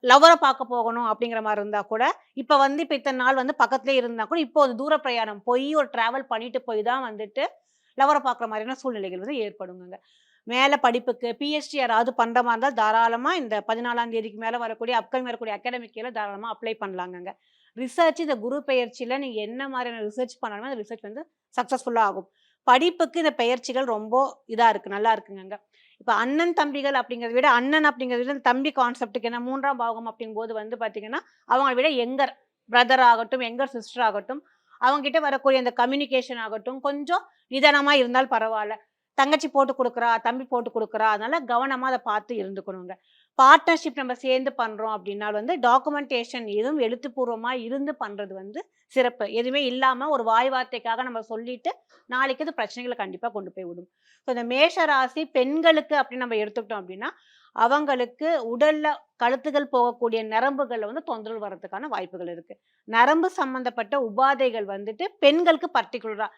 லவ்வர பார்க்க போகணும் அப்படிங்கிற மாரி இருந்தா கூட, இப்ப இத்தன நாள் பக்கத்திலேயே இருந்தா கூட, இப்போ அது தூர பிரயாணம் போயி ஒரு டிராவல் பண்ணிட்டு போய் தான் லவ்வர பார்க்குற மாரியான சூழ்நிலைகள் ஏற்படுங்கங்க. மேல படிப்புக்கு பிஹெச்டி யாராவது பண்ற மாரி இருந்தா தாராளமா இந்த 14ஆம் தேதிக்கு மேல வரக்கூடிய அகாடமிக் இயர்ல தாராளமா அப்ளை பண்ணலாங்கங்க. ரிசர்ச் இந்த குரு பெயர்ச்சியில நீங்க என்ன மாரியான ரிசர்ச் பண்ணாலுமே அந்த ரிசர்ச் சக்சஸ்ஃபுல்லா ஆகும். படிப்புக்கு இந்த பெயர்ச்சிகள் ரொம்ப இதா இருக்கு. நல்லா இருக்குங்கங்க. இப்ப அண்ணன், தம்பிகள் அப்படிங்கிறத விட, அண்ணன் அப்படிங்கிறத விட தம்பி கான்செப்ட்க்கு ஏன்னா 3ஆம் பாவகம் அப்படிங்கும்போது பார்த்தீங்கன்னா, அவங்கள விட யங்கர் பிரதர் ஆகட்டும், யங்கர் சிஸ்டர் ஆகட்டும், அவங்க கிட்ட வரக்கூடிய அந்த கம்யூனிகேஷன் ஆகட்டும், கொஞ்சம் நிதானமா இருந்தால் பரவால்ல. தங்கச்சி போட்டு குடுக்குறா, தம்பி போட்டு குடுக்குறா. அதனால கவனமா அத பார்த்து இருந்துக்கணுங்க. பார்ட்னர்ஷிப் நம்ம சேர்ந்து பண்றோம் அப்படின்னா டாக்குமெண்டேஷன் எதுவும் எழுத்துப்பூர்வமா இருந்து பண்றது சிறப்பு. எதுவுமே இல்லாம ஒரு வாய் வார்த்தைக்காக நம்ம சொல்லிட்டு, நாளைக்கு அது பிரச்சனைகள கண்டிப்பா கொண்டு போய் விடும். ஸோ இந்த மேஷ ராசி பெண்களுக்கு அப்படின்னு நம்ம எடுத்துக்கிட்டோம் அப்படின்னா, அவங்களுக்கு உடல்ல கழுத்துகள் போகக்கூடிய நரம்புகள்ல தொந்தரவு வரதுக்கான வாய்ப்புகள் இருக்கு. நரம்பு சம்பந்தப்பட்ட உபாதைகள் பெண்களுக்கு பர்ட்டிகுலரா